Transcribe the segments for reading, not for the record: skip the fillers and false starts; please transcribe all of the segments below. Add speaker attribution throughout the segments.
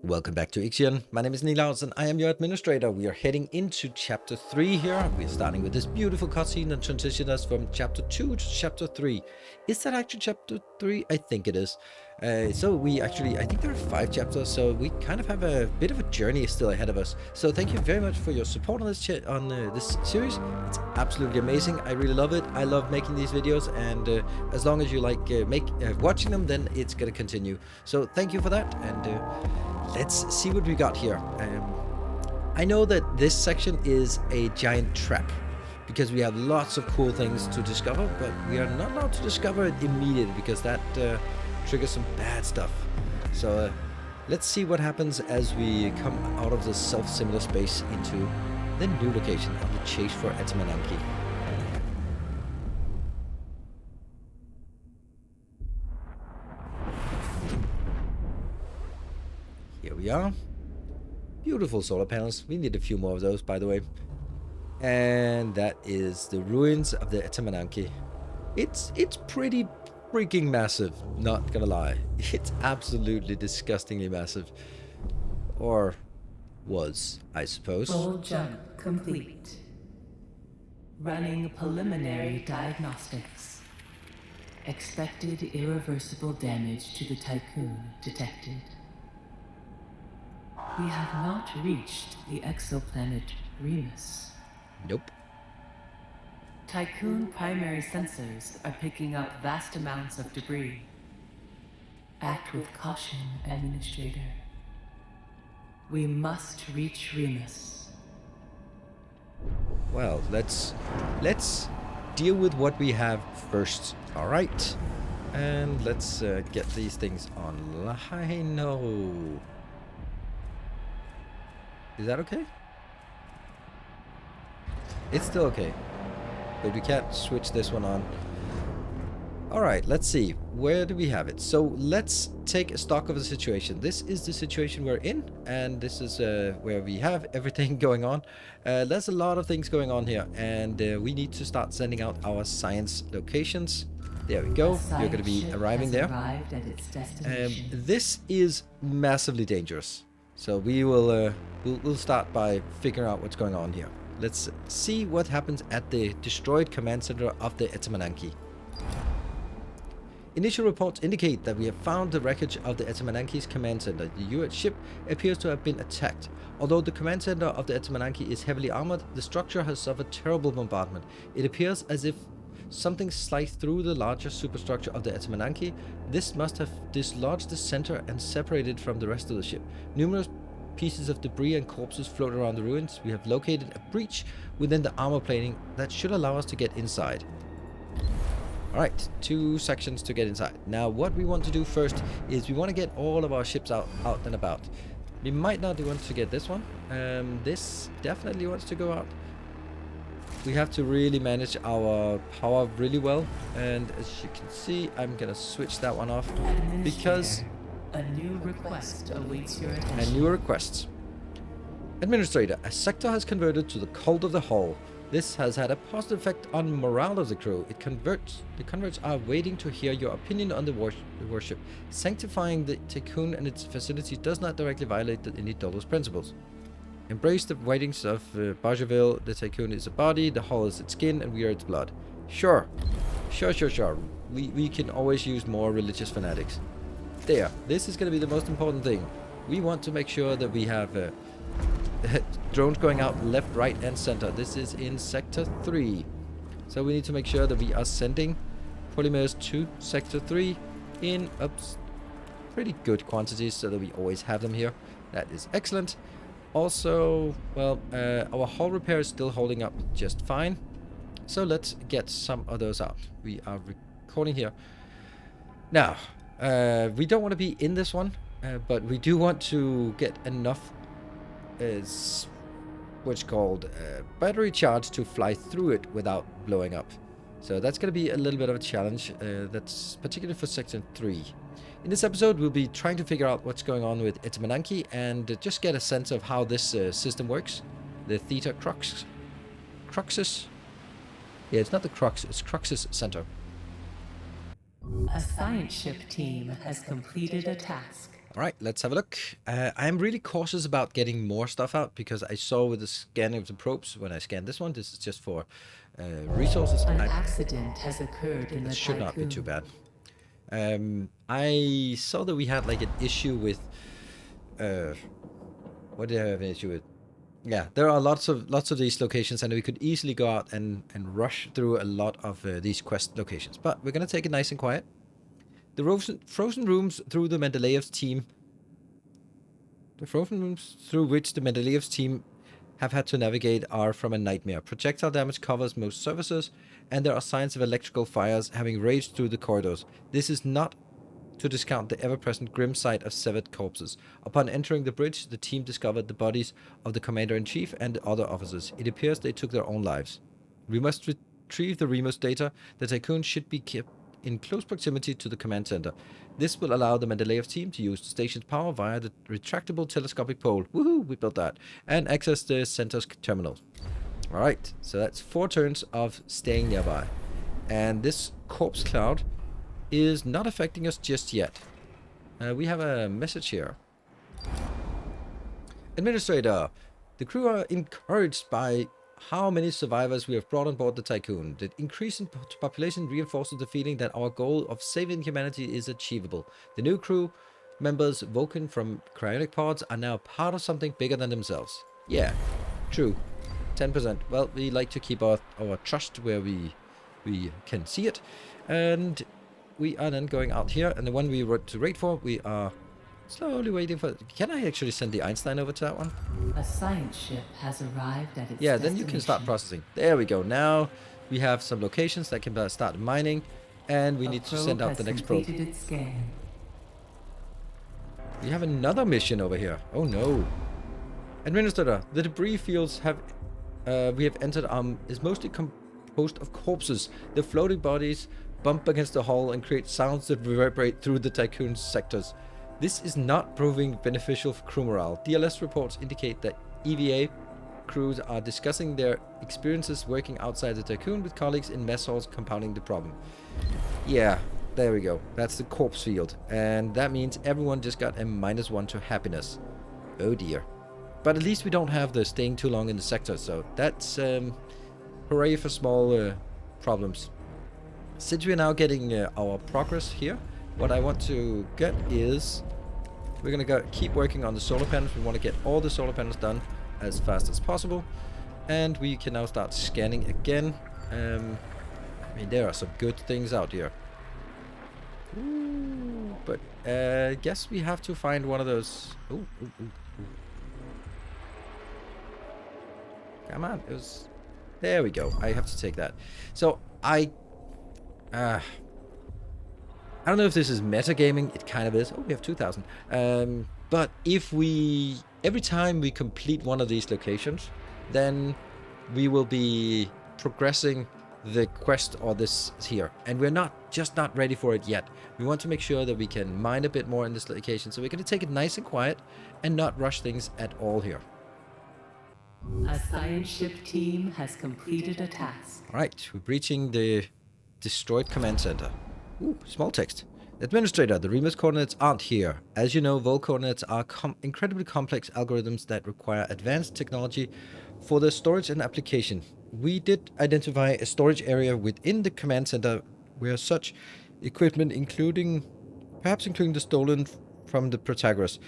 Speaker 1: Welcome back to Ixion. My name is Nilaus and I am your administrator. We are heading into chapter 3 here. We are starting with this beautiful cutscene and transition us from chapter 2 to chapter 3. Is that actually chapter 3? I think it is. I think there are 5 chapters, so we kind of have a bit of a journey still ahead of us. So thank you very much for your support on this series. It's absolutely amazing. I really love it. I love making these videos, and as long as you like watching them, then it's gonna continue. So thank you for that, and let's see what we got here. I know that this section is a giant trap because we have lots of cool things to discover, but we are not allowed to discover it immediately because that triggers some bad stuff. So let's see what happens as we come out of this self-similar space into the new location of the chase for Etamananki. Here we are. Beautiful solar panels. We need a few more of those, by the way. And that is the ruins of the Etamananki. It's pretty freaking massive, not gonna lie. It's absolutely disgustingly massive. Or was, I suppose.
Speaker 2: Full jump complete. Running preliminary diagnostics. Expected irreversible damage to the Tiqqun detected. We have not reached the exoplanet Remus.
Speaker 1: Nope.
Speaker 2: Tiqqun primary sensors are picking up vast amounts of debris. Act with caution, Administrator. We must reach Remus.
Speaker 1: Well, let's deal with what we have first. All right, and let's get these things online. No. Is that okay? It's still okay, but we can't switch this one on. Alright, let's see. Where do we have it? So let's take a stock of the situation. This is the situation we're in, and this is where we have everything going on. There's a lot of things going on here, and we need to start sending out our science locations. There we go. You're going to be arriving there. This is massively dangerous. So we will we'll start by figuring out what's going on here. Let's see what happens at the destroyed command center of the Etamananki. Initial reports indicate that we have found the wreckage of the Etamananki's command center. The U.S. ship appears to have been attacked. Although the command center of the Etamananki is heavily armored, the structure has suffered terrible bombardment. It appears as if something sliced through the larger superstructure of the Etamananki. This must have dislodged the center and separated from the rest of the ship. Numerous pieces of debris and corpses float around the ruins. We have located a breach within the armor plating that should allow us to get inside. Alright, 2 sections to get inside. Now what we want to do first is we want to get all of our ships out and about. We might not want to get this one. This definitely wants to go out. We have to really manage our power really well, and as you can see, I'm gonna switch that one off because
Speaker 2: a new request awaits your attention.
Speaker 1: a new request. Administrator, a sector has converted to the cult of the Hull. This has had a positive effect on morale of the crew. The converts are waiting to hear your opinion on the worship. Sanctifying the Tiqqun and its facilities does not directly violate the Indolus principles. Embrace the writings of Bargeville. The Tiqqun is a body, the Hull is its skin, and we are its blood. Sure. We can always use more religious fanatics. There. This is going to be the most important thing. We want to make sure that we have drones going out left, right, and center. This is in Sector 3. So we need to make sure that we are sending polymers to Sector 3 in pretty good quantities so that we always have them here. That is excellent. Also, well, our hull repair is still holding up just fine. So let's get some of those out. We are recording here. Now, we don't want to be in this one, but we do want to get enough what's called battery charge to fly through it without blowing up. So that's going to be a little bit of a challenge. That's particularly for Section 3. In this episode, we'll be trying to figure out what's going on with Etamananki and just get a sense of how this system works. The Theta Cruxus. Yeah, it's not the Crux, it's Cruxus Center.
Speaker 2: A science ship team has completed a task.
Speaker 1: All right, let's have a look. I'm really cautious about getting more stuff out because I saw with the scanning of the probes when I scanned this one, this is just for resources.
Speaker 2: An accident has occurred in the
Speaker 1: It should not be too
Speaker 2: Tiqqun.
Speaker 1: bad. I saw that we had like an issue with what did I have an issue with? Yeah, there are lots of these locations, and we could easily go out and rush through a lot of these quest locations. But we're gonna take it nice and quiet. The frozen rooms through the Mendeleev's team. The frozen rooms through which the Mendeleev's team have had to navigate are from a nightmare. Projectile damage covers most surfaces, and there are signs of electrical fires having raged through the corridors. This is not to discount the ever-present grim sight of severed corpses. Upon entering the bridge, the team discovered the bodies of the commander-in-chief and the other officers. It appears they took their own lives. We must retrieve the Remus data. The Tiqqun should be kept in close proximity to the command center. This will allow the Mendeleev team to use the station's power via the retractable telescopic pole. Woohoo, we built that. And access the center's terminal. Alright, so that's 4 turns of staying nearby. And this corpse cloud is not affecting us just yet. We have a message here. Administrator, the crew are encouraged by how many survivors we have brought on board the Tiqqun. The increase in population reinforces the feeling that our goal of saving humanity is achievable. The new crew members, Vulcan from cryonic pods, are now part of something bigger than themselves. Yeah, true. 10%. Well, we like to keep our trust where we can see it. And we are then going out here. And the one we were to rate for, we are slowly waiting for... Can I actually send the Einstein over to that one?
Speaker 2: A science ship has arrived at its
Speaker 1: Yeah, then you can start processing. There we go. Now we have some locations that can start mining, and we need to send out the next probe.
Speaker 2: Its scan.
Speaker 1: We have another mission over here. Oh no. Administrator, the debris fields we have entered is mostly composed of corpses. The floating bodies bump against the hull and create sounds that reverberate through the Tiqqun's sectors. This is not proving beneficial for crew morale. DLS reports indicate that EVA crews are discussing their experiences working outside the Tiqqun with colleagues in mess halls, compounding the problem. Yeah, there we go. That's the corpse field. And that means everyone just got a -1 to happiness. Oh dear. But at least we don't have the staying too long in the sector, so that's hooray for small problems. Since we're now getting our progress here, what I want to get is we're going to keep working on the solar panels. We want to get all the solar panels done as fast as possible. And we can now start scanning again. I mean, there are some good things out here. Ooh, but I guess we have to find one of those. Ooh. Come on. There we go. I have to take that. So I don't know if this is metagaming. It kind of is. Oh, we have 2,000. But every time we complete one of these locations, then we will be progressing the quest or this here. And we're not ready for it yet. We want to make sure that we can mine a bit more in this location. So we're going to take it nice and quiet and not rush things at all here.
Speaker 2: A science ship team has completed a task.
Speaker 1: All right, we're breaching the destroyed command center. Ooh, small text. Administrator, the Remus coordinates aren't here. As you know, Vol coordinates are incredibly complex algorithms that require advanced technology for their storage and application. We did identify a storage area within the command center where such equipment, perhaps including the stolen from the Protagoras,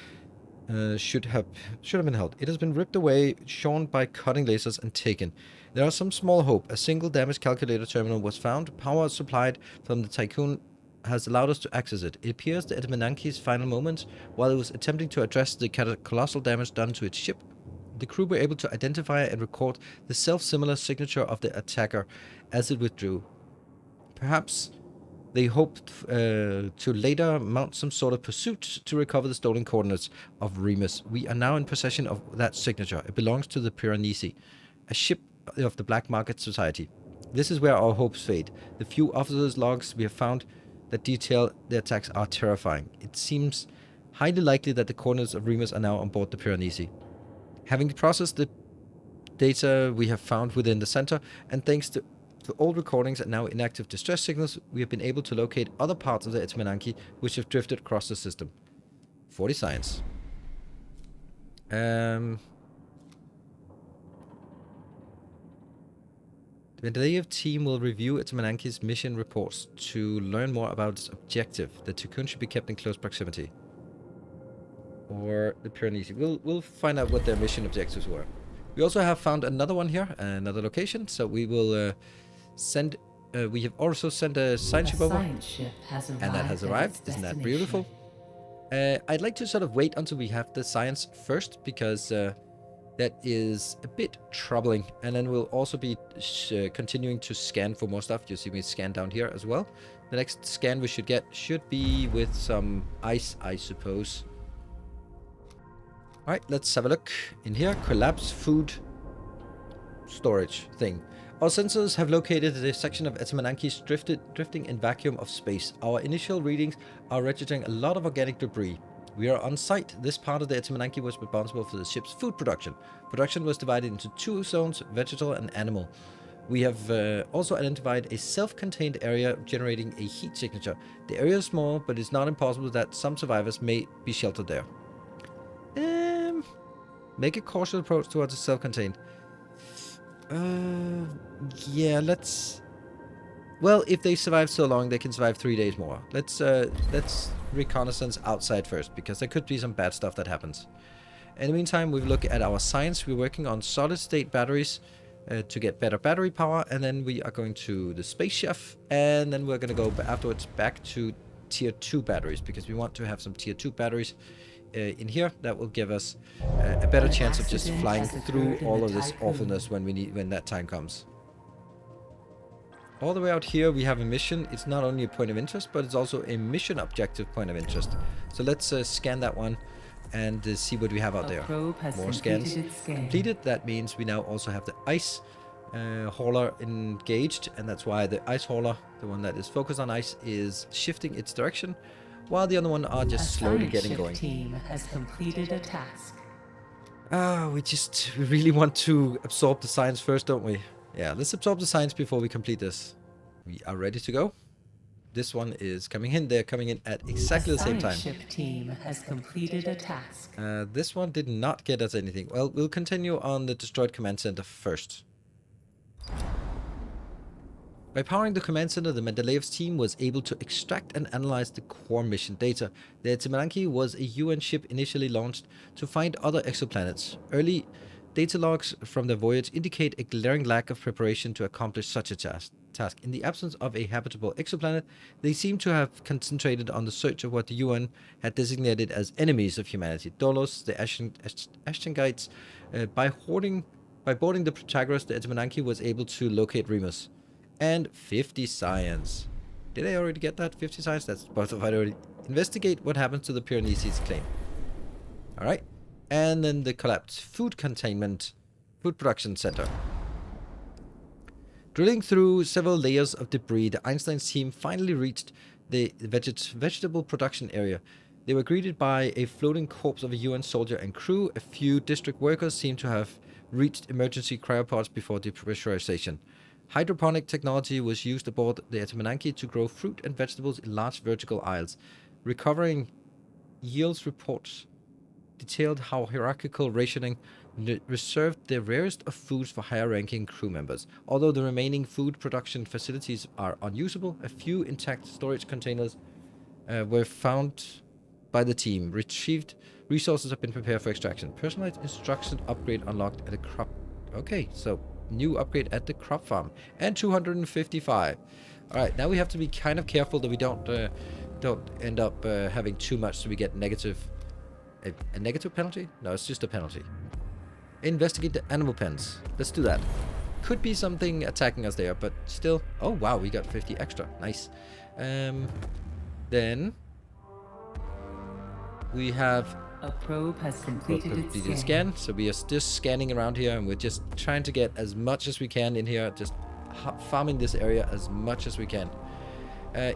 Speaker 1: should have been held. It has been ripped away, shorn by cutting lasers, and taken. There are some small hope. A single damage calculator terminal was found. Power supplied from the Tiqqun has allowed us to access it. It appears that at Menanke's final moments, while it was attempting to address the colossal damage done to its ship, the crew were able to identify and record the self-similar signature of the attacker as it withdrew. Perhaps they hoped to later mount some sort of pursuit to recover the stolen coordinates of Remus. We are now in possession of that signature. It belongs to the Piranesi, a ship of the Black Market Society. This is where our hopes fade. The few officers' logs we have found that detail the attacks are terrifying. It seems highly likely that the coordinates of Remus are now on board the Piranesi. Having processed the data we have found within the center, and thanks to old recordings and now inactive distress signals, we have been able to locate other parts of the Etmenanki which have drifted across the system. 40 science. The Mendeleev team will review Itamananki's mission reports to learn more about its objective. The Tiqqun should be kept in close proximity. Or the Pyrenees. We'll find out what their mission objectives were. We also have found another one here, another location. So we will send. We have also sent a science ship over, and that has arrived. Isn't that beautiful? I'd like to sort of wait until we have the science first, because that is a bit troubling. And then we'll also be continuing to scan for more stuff. You see me scan down here as well. The next scan we should get should be with some ice, I suppose. Alright, let's have a look. In here, collapse food storage thing. Our sensors have located a section of Itamananki's drifting in vacuum of space. Our initial readings are registering a lot of organic debris. We are on site. This part of the Itamananki was responsible for the ship's food production. Production was divided into 2 zones, vegetal and animal. We have also identified a self-contained area generating a heat signature. The area is small, but it's not impossible that some survivors may be sheltered there. Make a cautious approach towards the self-contained. Yeah, let's... Well, if they survive so long, they can survive 3 days more. Let's reconnaissance outside first, because there could be some bad stuff that happens. In the meantime, we look at our science. We're working on solid-state batteries to get better battery power, and then we are going to the space chef, and then we're going to go afterwards back to tier 2 batteries, because we want to have some tier 2 batteries in here that will give us a better chance of just flying through all of this awfulness when that time comes. All the way out here we have a mission. It's not only a point of interest, but it's also a mission objective point of interest. So let's scan that one and see what we have out there. More scans completed. That means we now also have the ice hauler engaged, and that's why the ice hauler, the one that is focused on ice, is shifting its direction, while the other one are just slowly getting going.
Speaker 2: Team has completed a task.
Speaker 1: We really want to absorb the science first, don't we? Yeah, let's absorb the science before we complete this. We are ready to go. This one is coming in. They're coming in at exactly the same time.
Speaker 2: Flagship team has completed a task.
Speaker 1: This one did not get us anything. Well, we'll continue on the destroyed command center first. By powering the command center, the Mendeleev's team was able to extract and analyze the core mission data. The Itamananki was a UN ship initially launched to find other exoplanets. Early data logs from the voyage indicate a glaring lack of preparation to accomplish such a task. In the absence of a habitable exoplanet, they seem to have concentrated on the search of what the UN had designated as enemies of humanity. Dolos, the Ashtangites. By boarding the Protagoras, the Itamananki was able to locate Remus. And 50 science. Did I already get that? 50 science? That's both of I already. Investigate what happens to the Pyrenees claim. Alright. And then the collapsed food production center. Drilling through several layers of debris, the Einstein team finally reached the vegetable production area. They were greeted by a floating corpse of a UN soldier and crew. A few district workers seem to have reached emergency cryopods before depressurization. Hydroponic technology was used aboard the Itamananki to grow fruit and vegetables in large vertical aisles. Recovering yields reports detailed how hierarchical rationing reserved the rarest of foods for higher-ranking crew members. Although the remaining food production facilities are unusable, a few intact storage containers were found by the team. Retrieved resources have been prepared for extraction. Personalized instruction upgrade unlocked at a crop. Okay, so new upgrade at the crop farm, and 255. All right, now we have to be kind of careful that we don't end up having too much, so we get negative. A negative penalty? No, it's just a penalty. Investigate the animal pens. Let's do that. Could be something attacking us there, but still. Oh wow, we got 50 extra. Nice. Then we have
Speaker 2: a probe has completed its
Speaker 1: scan. So we are just scanning around here, and we're just trying to get as much as we can in here, just farming this area as much as we can.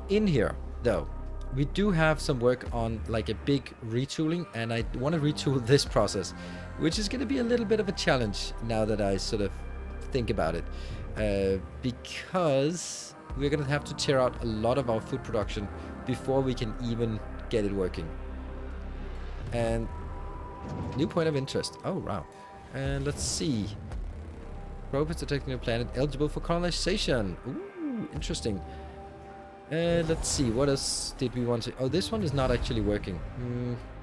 Speaker 1: In here, though, we do have some work on like a big retooling, and I want to retool this process, which is going to be a little bit of a challenge now that I sort of think about it, because we're going to have to tear out a lot of our food production before we can even get it working. And new point of interest. Oh, wow. And let's see. Probe is detecting a planet eligible for colonization. Ooh, interesting. Let's see. What else did we want to... Oh, this one is not actually working.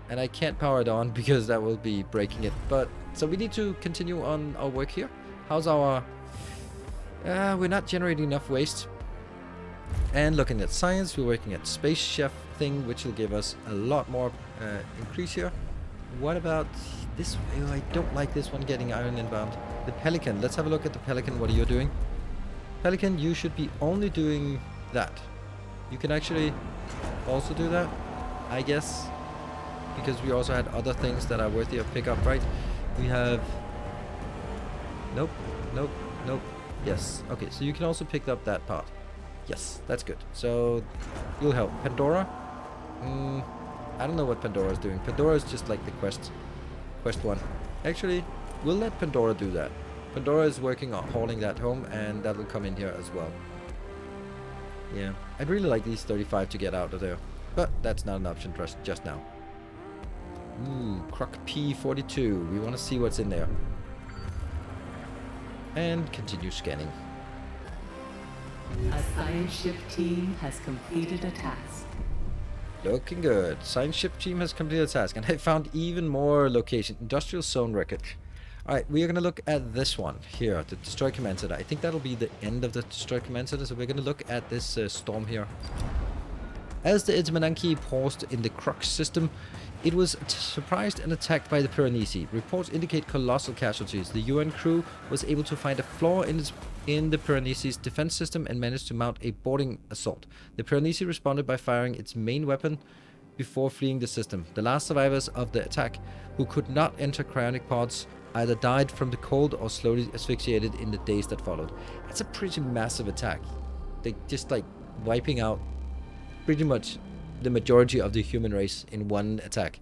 Speaker 1: And I can't power it on because that will be breaking it. But, so we need to continue on our work here. How's our... we're not generating enough waste. And looking at science, we're working at space chef thing, which will give us a lot more increase here. What about this? Oh, I don't like this one getting iron inbound. The Pelican. Let's have a look at the Pelican. What are you doing? Pelican, you should be only doing that. You can actually also do that, I guess, because we also had other things that are worthy of pickup, right? We have... Nope, nope, nope. Yes. Okay, so you can also pick up that part. Yes, that's good. So, you'll help. Pandora? I don't know what Pandora is doing. Pandora is just like the quest one. Actually, we'll let Pandora do that. Pandora is working on hauling that home, and that will come in here as well. Yeah, I'd really like these 35 to get out of there, but that's not an option for us just now. Ooh, Croc P42. We want to see what's in there. And continue scanning.
Speaker 2: A science ship team has completed a task.
Speaker 1: Looking good. Science ship team has completed a task, and I found even more location. Industrial zone wreckage. Alright, we are going to look at this one here, the Destroy Command Center. I think that'll be the end of the Destroy Command Center, so we're going to look at this storm here. As the Itmananki paused in the Crux system, it was surprised and attacked by the Piranesi. Reports indicate colossal casualties. The UN crew was able to find a flaw in the Piranesi's defense system and managed to mount a boarding assault. The Piranesi responded by firing its main weapon before fleeing the system. The last survivors of the attack, who could not enter cryonic pods, either died from the cold or slowly asphyxiated in the days that followed. That's a pretty massive attack. They just like wiping out pretty much the majority of the human race in one attack.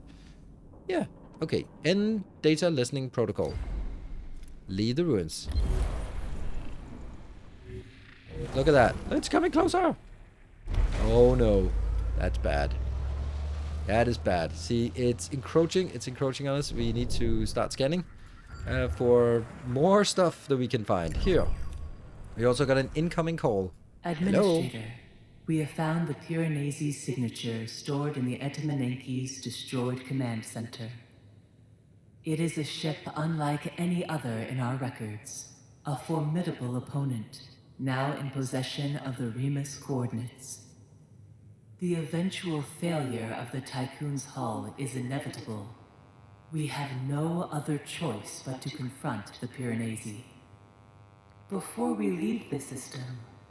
Speaker 1: Yeah, okay. End data listening protocol. Leave the ruins. Look at that. It's coming closer. Oh no. That's bad. That is bad. See, it's encroaching. It's encroaching on us. We need to start scanning for more stuff that we can find. Here. We also got an incoming call.
Speaker 2: Administrator, hello? We have found the Piranesi signature stored in the Etamanenki's destroyed command center. It is a ship unlike any other in our records. A formidable opponent, now in possession of the Remus coordinates. The eventual failure of the Tiqqun's hull is inevitable. We have no other choice but to confront the Piranesi. Before we leave the system,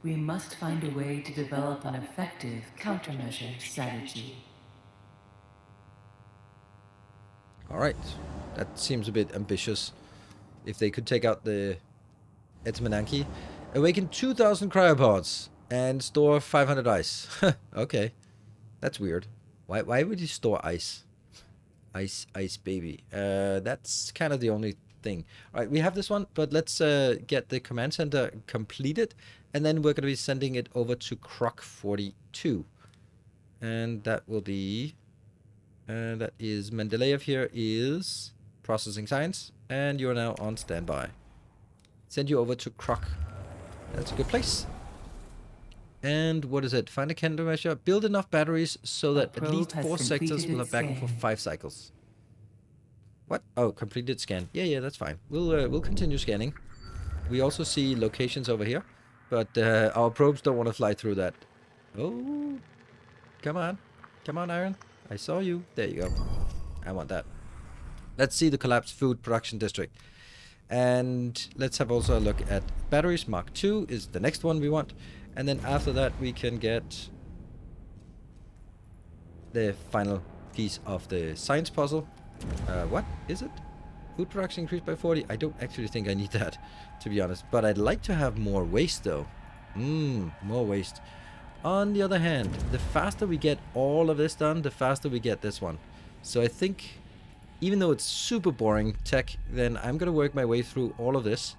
Speaker 2: we must find a way to develop an effective countermeasure strategy.
Speaker 1: Alright, that seems a bit ambitious. If they could take out the Etmananki. Awaken 2,000 cryopods and store 500 ice. Okay, that's weird. Why would you store ice? Ice baby. That's kind of the only thing. Alright, we have this one, but let's get the command center completed. And then we're going to be sending it over to Croc 42. And that will be... that is Mendeleev here is processing science. And you're now on standby. Send you over to Croc. That's a good place. And what is it? Find a countermeasure. Build enough batteries so that at least 4 sectors will have backup for 5 cycles. What? Oh, completed scan. Yeah, that's fine. We'll continue scanning. We also see locations over here. But our probes don't want to fly through that. Oh, come on. Come on, Iron. I saw you. There you go. I want that. Let's see the collapsed food production district. And let's have also a look at batteries. Mark II is the next one we want. And then after that, we can get the final piece of the science puzzle. What is it? Food production increased by 40. I don't actually think I need that, to be honest. But I'd like to have more waste, though. More waste. On the other hand, the faster we get all of this done, the faster we get this one. So I think, even though it's super boring tech, then I'm going to work my way through all of this.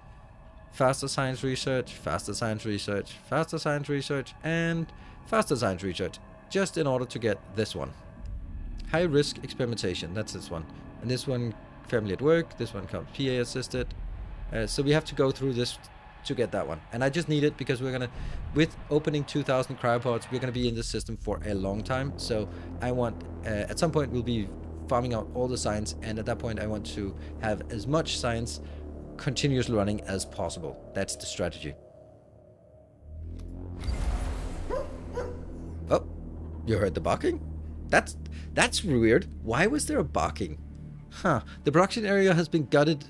Speaker 1: Faster science research, faster science research, faster science research, and faster science research. Just in order to get this one. high risk experimentation. That's this one. And this one, family at work. This one comes PA assisted. So we have to go through this to get that one. And I just need it because we're gonna, with opening 2,000 cryopods, we're gonna be in this system for a long time. So I want, at some point we'll be farming out all the science, and at that point I want to have as much science continuously running as possible. That's the strategy. Oh, you heard the barking? That's weird. Why was there a barking? Huh. The production area has been gutted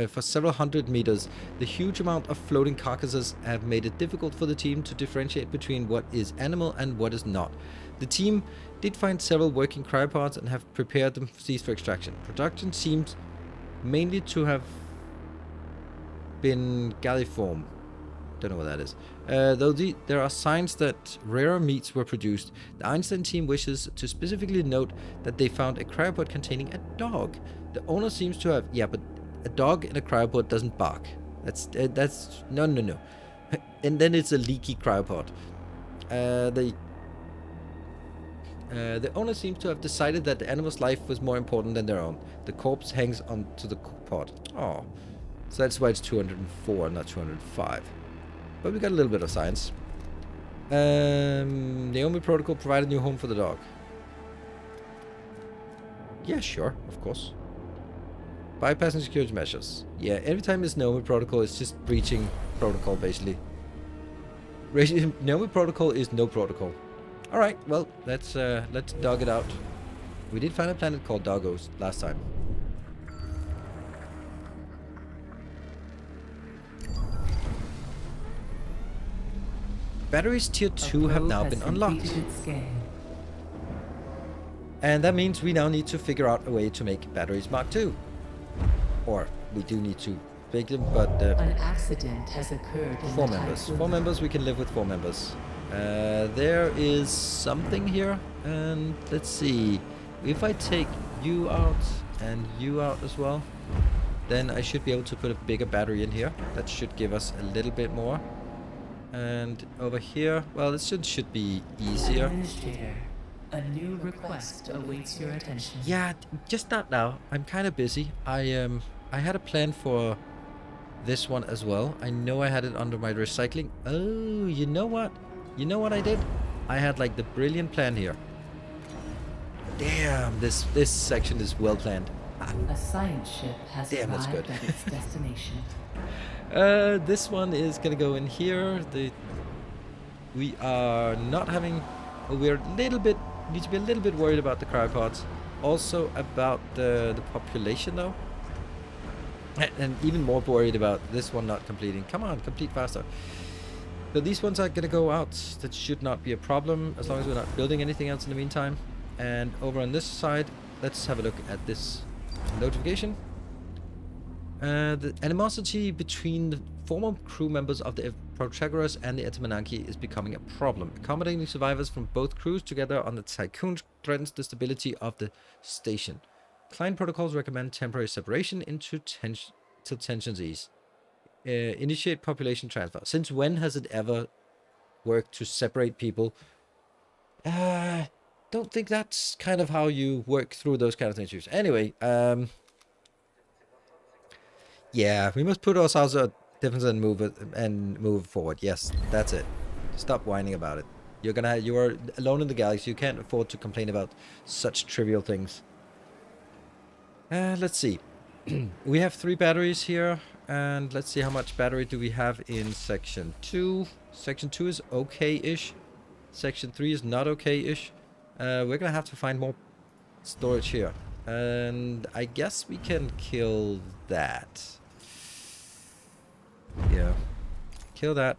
Speaker 1: for several hundred meters. The huge amount of floating carcasses have made it difficult for the team to differentiate between what is animal and what is not. The team did find several working cryopods and have prepared them for extraction. Production seems mainly to have been galliform. Don't know what that is. Though there are signs that rarer meats were produced, the Einstein team wishes to specifically note that they found a cryopod containing a dog. The owner seems to have... Yeah, but a dog in a cryopod doesn't bark. That's no. And then it's a leaky cryopod. The owner seems to have decided that the animal's life was more important than their own. The corpse hangs onto the pod. Oh, so that's why it's 204, not 205. But we got a little bit of science. Naomi Protocol provided a new home for the dog. Yeah, sure, of course. Bypassing security measures. Yeah, every time it's Naomi Protocol, it's just breaching protocol, basically. Naomi Protocol is no protocol. Alright, well, let's dog it out. We did find a planet called Doggos last time. Batteries tier 2 have now been unlocked. And that means we now need to figure out a way to make batteries Mark II. Or we do need to make them, but...
Speaker 2: An accident has occurred in
Speaker 1: 4 members. 4 members, we can live with 4 members. There is something here. And let's see. If I take you out and you out as well, then I should be able to put a bigger battery in here. That should give us a little bit more. And over here, well, this should be easier.
Speaker 2: Administrator, a new request awaits your attention.
Speaker 1: Yeah, just not now. I'm kind of busy. I had a plan for this one as well. I know I had it under my recycling. Oh, you know what? You know what I did? I had like the brilliant plan here. Damn, this section is well planned.
Speaker 2: A science ship has arrived at its destination.
Speaker 1: This one is gonna go in here. We are not having... we're a little bit... need to be a little bit worried about the cryopods. Also about the population though. And even more worried about this one not completing. Come on, complete faster. So these ones are gonna go out. That should not be a problem as long as we're not building anything else in the meantime. And over on this side, let's have a look at this notification. The animosity between the former crew members of the Protagoras and the Etamanaki is becoming a problem. Accommodating survivors from both crews together on the Tiqqun threatens the stability of the station. Client protocols recommend temporary separation till tensions ease. Initiate population transfer. Since when has it ever worked to separate people? Don't think that's kind of how you work through those kind of issues. Anyway, yeah, we must put ourselves at difference and move forward. Yes, that's it. Stop whining about it. You are alone in the galaxy. You can't afford to complain about such trivial things. Let's see. We have 3 batteries here, and let's see how much battery do we have in section 2. Section 2 is okay-ish. Section 3 is not okay-ish. We're gonna have to find more storage here, and I guess we can kill that. Yeah, kill that.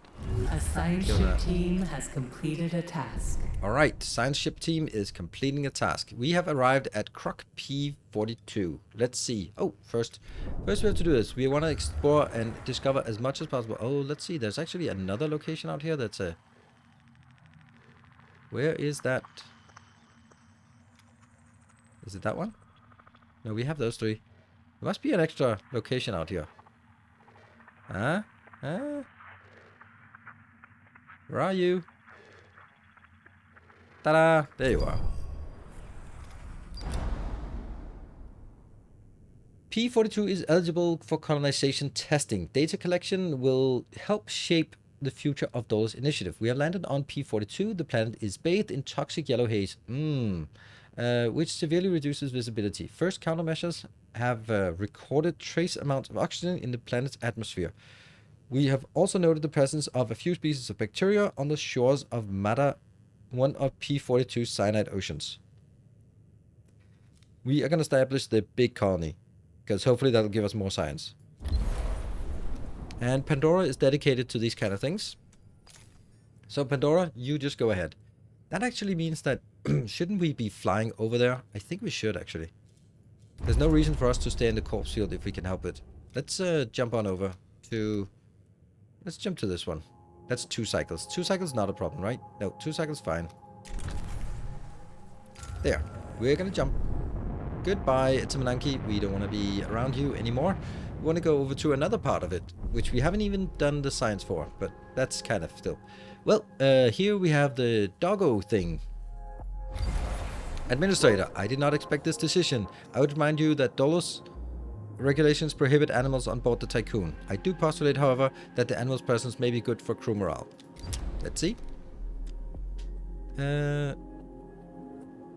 Speaker 2: A science ship team has completed a task.
Speaker 1: All right, science ship team is completing a task. We have arrived at Croc P42. Let's see. Oh, first we have to do this. We want to explore and discover as much as possible. Oh, let's see. There's actually another location out here. That's a... Where is that? Is it that one? No, we have those 3. There must be an extra location out here. Huh? Huh? Where are you? Ta-da! There you are. P42 is eligible for colonization testing. Data collection will help shape the future of Dolus initiative. We have landed on P42. The planet is bathed in toxic yellow haze, which severely reduces visibility. First countermeasures have recorded trace amounts of oxygen in the planet's atmosphere. We have also noted the presence of a few species of bacteria on the shores of Mata, one of P42's cyanide oceans. We are going to establish the big colony, because hopefully that'll give us more science. And Pandora is dedicated to these kind of things. So Pandora, you just go ahead. That actually means that shouldn't we be flying over there? I think we should actually. There's no reason for us to stay in the corpse field if we can help it. Let's jump on over to... Let's jump to this one. That's 2 cycles. 2 cycles not a problem, right? No, 2 cycles fine. There. We're gonna jump. Goodbye, it's a Mananki. We don't want to be around you anymore. We want to go over to another part of it, which we haven't even done the science for, but that's kind of still. Well, here we have the doggo thing. Administrator, I did not expect this decision. I would remind you that Dolus regulations prohibit animals on board the Tiqqun. I do postulate, however, that the animal's presence may be good for crew morale. Let's see.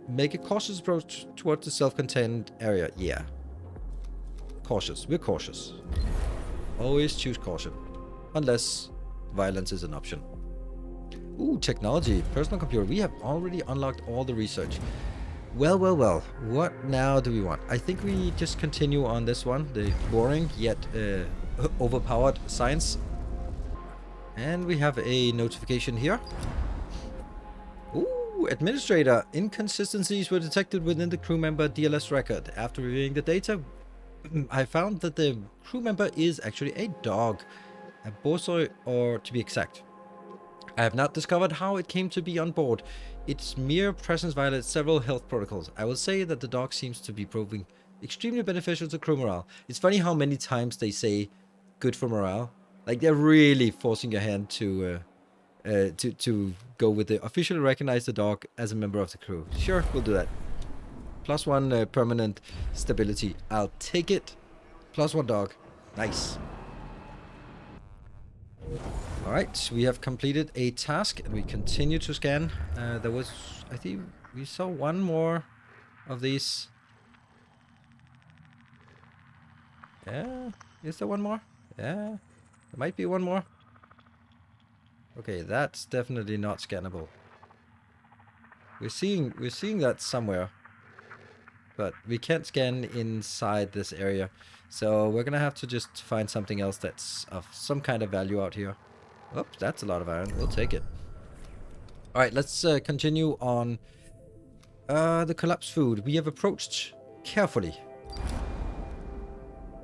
Speaker 1: Make a cautious approach towards the self-contained area. Yeah. Cautious. We're cautious. Always choose caution. Unless violence is an option. Ooh, technology. Personal computer. We have already unlocked all the research. Well, well, well. What now do we want? I think we just continue on this one. The boring yet overpowered science. And we have a notification here. Ooh, Administrator. Inconsistencies were detected within the crew member DLS record. After reviewing the data, I found that the crew member is actually a dog. A borzoi, or to be exact. I have not discovered how it came to be on board. Its mere presence violates several health protocols. I will say that the dog seems to be proving extremely beneficial to crew morale. It's funny how many times they say good for morale. Like they're really forcing your hand to go with the officially recognize the dog as a member of the crew. Sure, we'll do that. +1 permanent stability. I'll take it. +1 dog. Nice. Alright, we have completed a task and we continue to scan. There was, I think we saw one more of these. Yeah, is there one more? Yeah, there might be one more. Okay, that's definitely not scannable. We're seeing that somewhere. But we can't scan inside this area. So we're gonna have to just find something else that's of some kind of value out here. Oops, that's a lot of iron. We'll take it. Alright, let's continue on the collapsed food. We have approached carefully.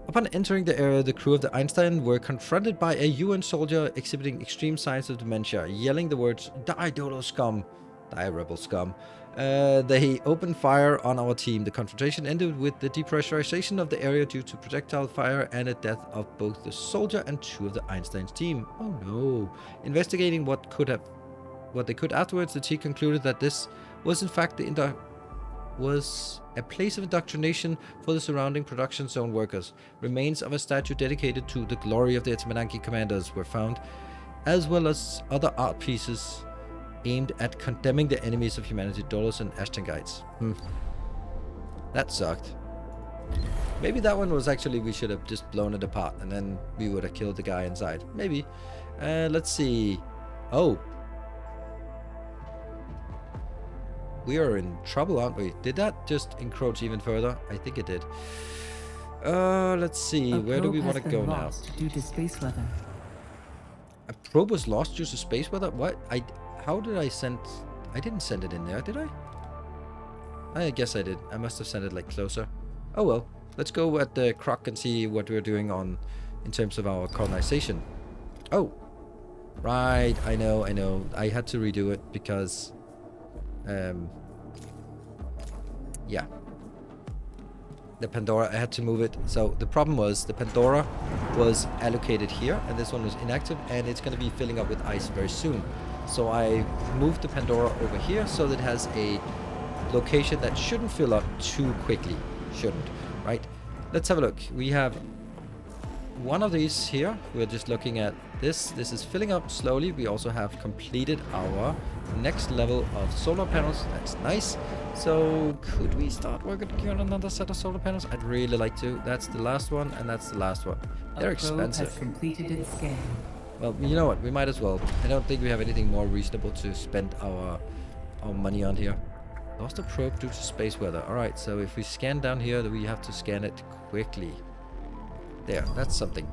Speaker 1: Upon entering the area, the crew of the Einstein were confronted by a UN soldier exhibiting extreme signs of dementia, yelling the words, "Die, Dodo scum!" Die, rebel scum. They opened fire on our team. The confrontation ended with the depressurization of the area due to projectile fire and the death of both the soldier and 2 of the Einstein's team. Oh no. Investigating what they could afterwards, the team concluded that this was in fact was a place of indoctrination for the surrounding production zone workers. Remains of a statue dedicated to the glory of the Etamananki commanders were found, as well as other art pieces aimed at condemning the enemies of humanity, Dolus and Ashtangites. That sucked. Maybe that one was actually, we should have just blown it apart and then we would have killed the guy inside. Maybe. Let's see. Oh. We are in trouble, aren't we? Did that just encroach even further? I think it did. Let's see. Where do we want to go now?
Speaker 2: Due to space weather.
Speaker 1: A probe was lost due to space weather? What? How did I send... I didn't send it in there, did I? I guess I did. I must have sent it like closer. Oh well. Let's go at the croc and see what we're doing in terms of our colonization. Oh. Right. I know. I had to redo it because... yeah. The Pandora, I had to move it. So the problem was the Pandora was allocated here and this one was inactive and it's going to be filling up with ice very soon. So I moved the Pandora over here so that it has a location that shouldn't fill up too quickly. Shouldn't, right? Let's have a look. We have one of these here. We're just looking at this. This is filling up slowly. We also have completed our next level of solar panels. That's nice. So could we start working on another set of solar panels? I'd really like to. That's the last one, and that's the last one. They're expensive.
Speaker 2: Has completed its scan.
Speaker 1: Well, you know what? We might as well. I don't think we have anything more reasonable to spend our money on here. Lost a probe due to space weather. Alright, so if we scan down here, we have to scan it quickly. There, that's something.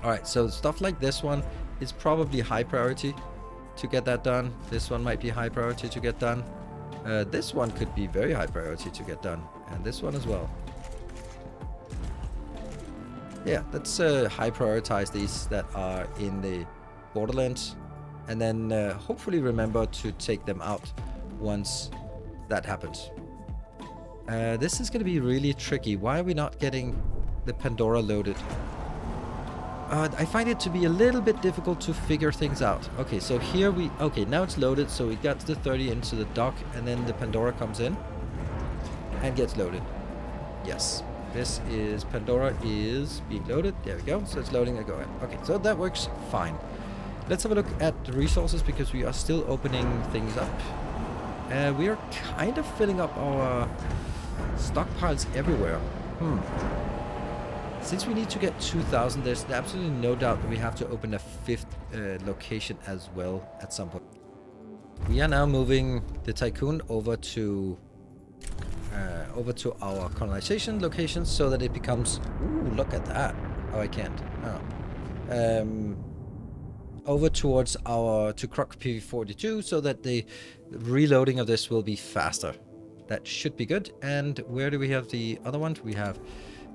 Speaker 1: Alright, so stuff like this one is probably high priority to get that done. This one might be high priority to get done. This one could be very high priority to get done. And this one as well. Yeah, let's high prioritize these that are in the borderlands. And then hopefully remember to take them out once that happens. This is going to be really tricky. Why are we not getting the Pandora loaded? I find it to be a little bit difficult to figure things out. Okay, so here we... Okay, now it's loaded. So we got the 30 into the dock, and then the Pandora comes in and gets loaded. Yes, this is... Pandora is being loaded. There we go. So it's loading and going. Okay, so that works fine. Let's have a look at the resources because we are still opening things up. We are kind of filling up our stockpiles everywhere. Since we need to get 2,000, there's absolutely no doubt that we have to open a 5th location as well at some point. We are now moving the Tiqqun over to our colonization locations so that it becomes... Ooh, look at that. Oh, I can't. Oh. Over towards our Croc PV42 so that the reloading of this will be faster. That should be good. And where do we have the other one? We have...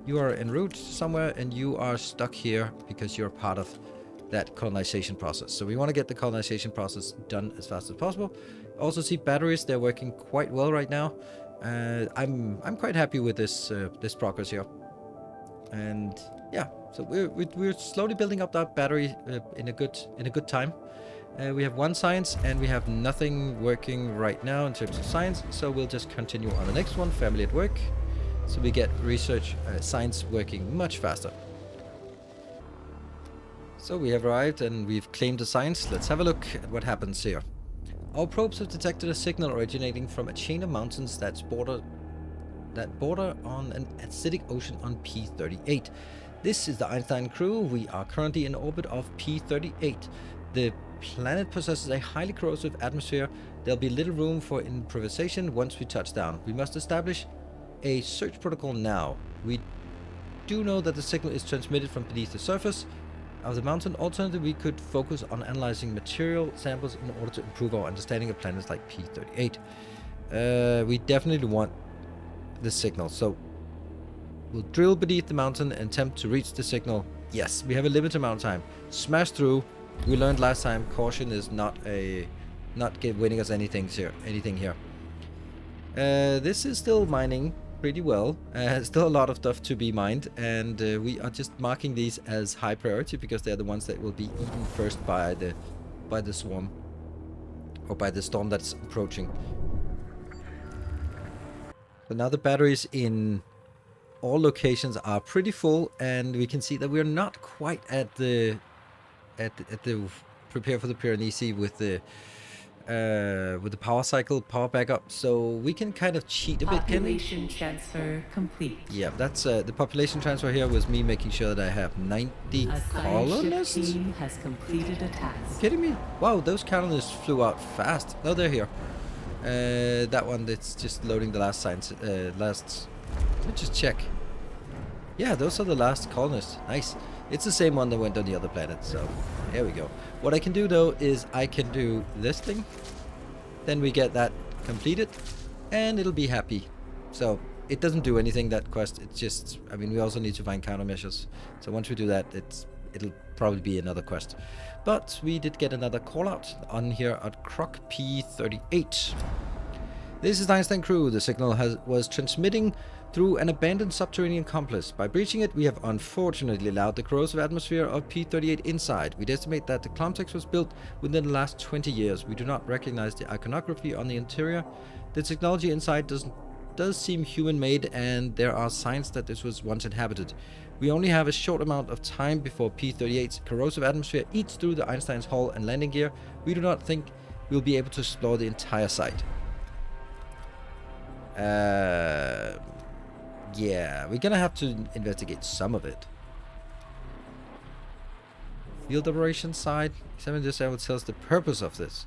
Speaker 1: You are en route somewhere and you are stuck here because you're part of that colonization process. So we want to get the colonization process done as fast as possible. Also see batteries, they're working quite well right now. I'm quite happy with this this progress here. And yeah, so we're slowly building up that battery in a good time. We have one science and we have nothing working right now in terms of science. So we'll just continue on the next one, family at work. So we get research science working much faster. So we have arrived and we've claimed the science. Let's have a look at what happens here. Our probes have detected a signal originating from a chain of mountains that border on an acidic ocean on P38. This is the Einstein crew. We are currently in orbit of P38. The planet possesses a highly corrosive atmosphere. There'll be little room for improvisation once we touch down. We must establish a search protocol now. We do know that the signal is transmitted from beneath the surface of the mountain. Alternatively, we could focus on analyzing material samples in order to improve our understanding of planets like P38. We definitely want the signal, so we'll drill beneath the mountain and attempt to reach the signal. Yes, we have a limited amount of time. Smash through. We learned last time caution is not winning us anything here. This is still mining pretty well. Still a lot of stuff to be mined, and we are just marking these as high priority because they're the ones that will be eaten first by the swarm, or by the storm that's approaching. So now the batteries in all locations are pretty full, and we can see that we're not quite at the prepare for the Piranesi with the power backup, so we can kind of cheat a bit.
Speaker 2: Population transfer complete.
Speaker 1: Yeah, that's the population transfer here was me making sure that I have 90 colonists.
Speaker 2: A team has completed a task.
Speaker 1: Kidding me? Wow, those colonists flew out fast. Oh, they're here. That one, that's just loading the last science. Let me just check. Yeah, those are the last colonists. Nice. It's the same one that went on the other planet, so there we go. What I can do though is I can do this thing, then we get that completed, and it'll be happy. So it doesn't do anything, that quest. It's just, I mean, we also need to find countermeasures. So once we do that, it'll probably be another quest. But we did get another call out on here at Croc P38. This is the Einstein crew. The signal was transmitting through an abandoned subterranean complex. By breaching it, we have unfortunately allowed the corrosive atmosphere of P38 inside. We'd estimate that the complex was built within the last 20 years. We do not recognize the iconography on the interior. The technology inside doesn't does seem human-made, and there are signs that this was once inhabited. We only have a short amount of time before P-38's corrosive atmosphere eats through the Einstein's hull and landing gear. We do not think we'll be able to explore the entire site. Yeah, we're gonna have to investigate some of it. Field operations side. Examine this area tells the purpose of this.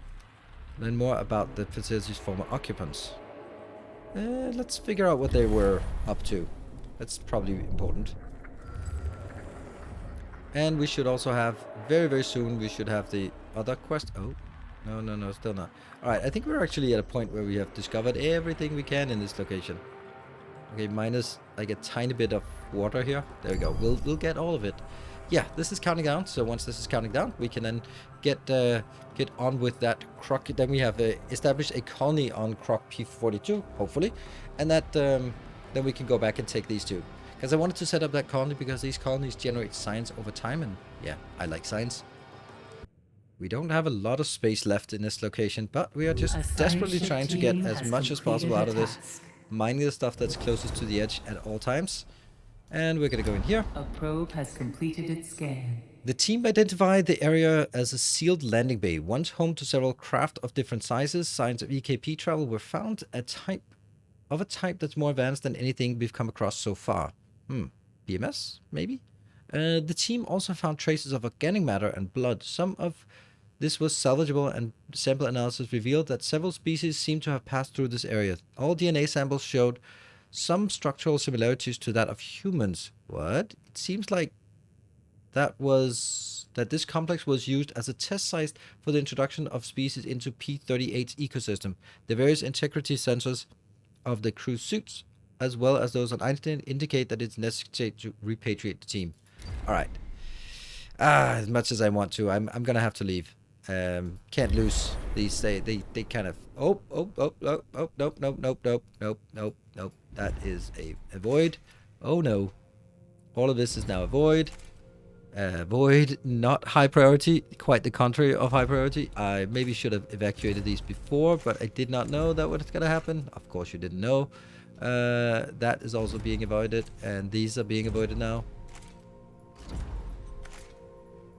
Speaker 1: Learn more about the facility's former occupants. Let's figure out what they were up to. That's probably important. And we should also have, very, very soon, we should have the other quest. Oh, no, still not. Alright, I think we're actually at a point where we have discovered everything we can in this location. Okay, minus like a tiny bit of water here. There we go. We'll get all of it. Yeah, this is counting down. So once this is counting down, we can then get on with that croc. Then we have established a colony on croc P42, hopefully, and that then we can go back and take these two. Because I wanted to set up that colony because these colonies generate science over time, and yeah, I like science. We don't have a lot of space left in this location, but we are just desperately trying to get as much as possible out of this, mining the stuff that's closest to the edge at all times. And we're going to go in here.
Speaker 2: A probe has completed its scan.
Speaker 1: The team identified the area as a sealed landing bay, once home to several craft of different sizes. Signs of EKP travel were found, a type that's more advanced than anything we've come across so far. BMS, maybe? The team also found traces of organic matter and blood. Some of this was salvageable, and sample analysis revealed that several species seem to have passed through this area. All DNA samples showed some structural similarities to that of humans. What? It seems like that this complex was used as a test site for the introduction of species into P-38's ecosystem. The various integrity sensors of the crew suits, as well as those on Einstein, indicate that it's necessary to repatriate the team. Alright. As much as I want to, I'm gonna have to leave. Can't lose these. They kind of. Nope. That is a void. Oh no. All of this is now a void. Void, not high priority. Quite the contrary of high priority. I maybe should have evacuated these before, but I did not know that was gonna happen. Of course you didn't know. That is also being avoided, and these are being avoided now.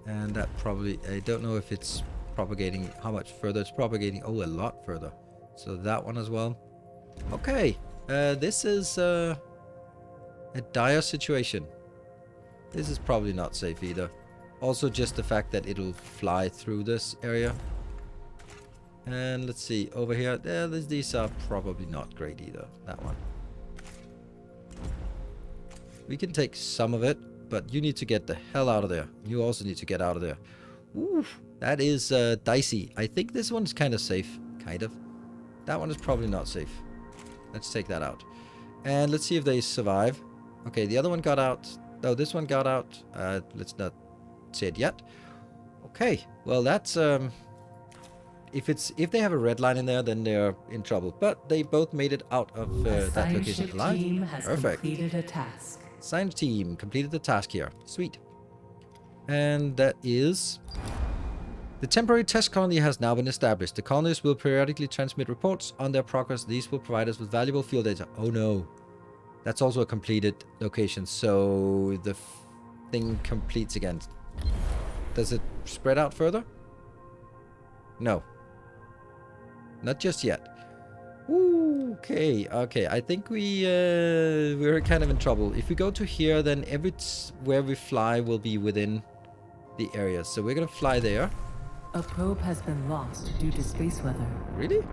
Speaker 1: And that probably, I don't know if it's propagating, how much further it's propagating. Oh, a lot further. So that one as well. Okay. This is a dire situation. This is probably not safe either. Also just the fact that it'll fly through this area. And let's see, over here, these are probably not great either. That one. We can take some of it, but you need to get the hell out of there. You also need to get out of there. Ooh, that is dicey. I think this one's kind of safe. Kind of. That one is probably not safe. Let's take that out. And let's see if they survive. Okay, the other one got out. No, this one got out. Let's not say it yet. Okay, well that's... If they have a red line in there, then they're in trouble. But they both made it out of that location alive.
Speaker 2: Team has
Speaker 1: Perfect.
Speaker 2: completed a task.
Speaker 1: Science team completed the task here. Sweet. And that is... The temporary test colony has now been established. The colonists will periodically transmit reports on their progress. These will provide us with valuable field data. Oh no. That's also a completed location. So the thing completes again. Does it spread out further? No. Not just yet. Ooh, okay. I think we're kind of in trouble. If we go to here, then where we fly will be within the area. So we're gonna fly there.
Speaker 2: A probe has been lost due to space weather.
Speaker 1: Really?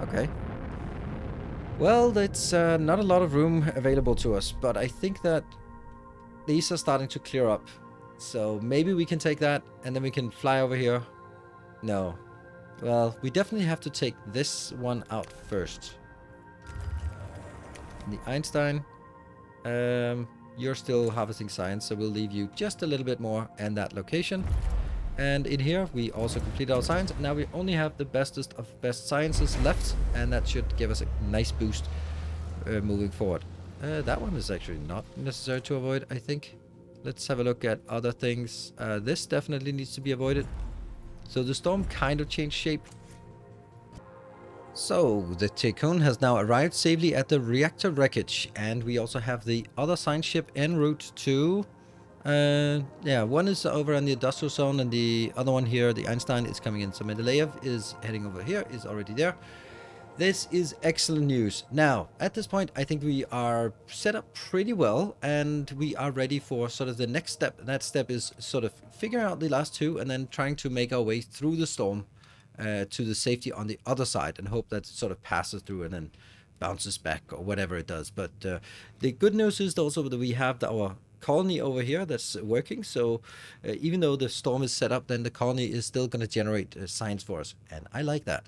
Speaker 1: Okay. Well, that's not a lot of room available to us, but I think that these are starting to clear up. So maybe we can take that, and then we can fly over here. No. Well, we definitely have to take this one out first. The Einstein. You're still harvesting science, so we'll leave you just a little bit more in that location. And in here, we also completed our science. Now we only have the bestest of best sciences left, and that should give us a nice boost moving forward. That one is actually not necessary to avoid, I think. Let's have a look at other things. This definitely needs to be avoided. So the storm kind of changed shape. So, the Tiqqun has now arrived safely at the reactor wreckage, and we also have the other science ship en route to... yeah, one is over in the industrial zone, and the other one here, the Einstein, is coming in. So Mendeleev is heading over here, is already there. This is excellent news. Now, at this point, I think we are set up pretty well, and we are ready for sort of the next step. That step is sort of figuring out the last two, and then trying to make our way through the storm to the safety on the other side, and hope that it sort of passes through and then bounces back or whatever it does. But the good news is also that we have our colony over here that's working. So even though the storm is set up, then the colony is still going to generate science for us, and I like that.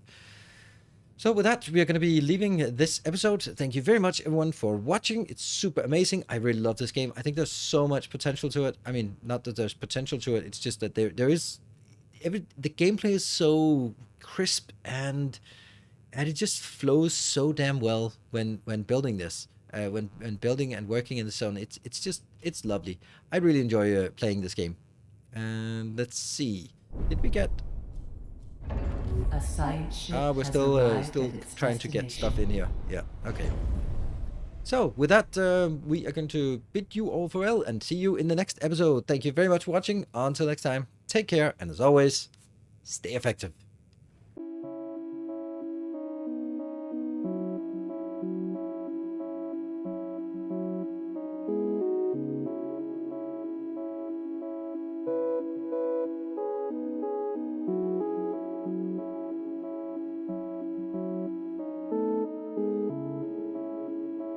Speaker 1: So with that, we are going to be leaving this episode. Thank you very much, everyone, for watching. It's super amazing. I really love this game. I think there's so much potential to it. I mean, not that there's potential to it. It's just that there is... the gameplay is so crisp, and it just flows so damn well when building this. When building and working in the zone. It's lovely. I really enjoy playing this game. And let's see. Did we get...
Speaker 2: A science ship
Speaker 1: we're
Speaker 2: has
Speaker 1: still
Speaker 2: arrived at its
Speaker 1: trying to get
Speaker 2: destination.
Speaker 1: stuff in here. Yeah, okay. So, with that, we are going to bid you all farewell and see you in the next episode. Thank you very much for watching. Until next time, take care, and as always, stay effective.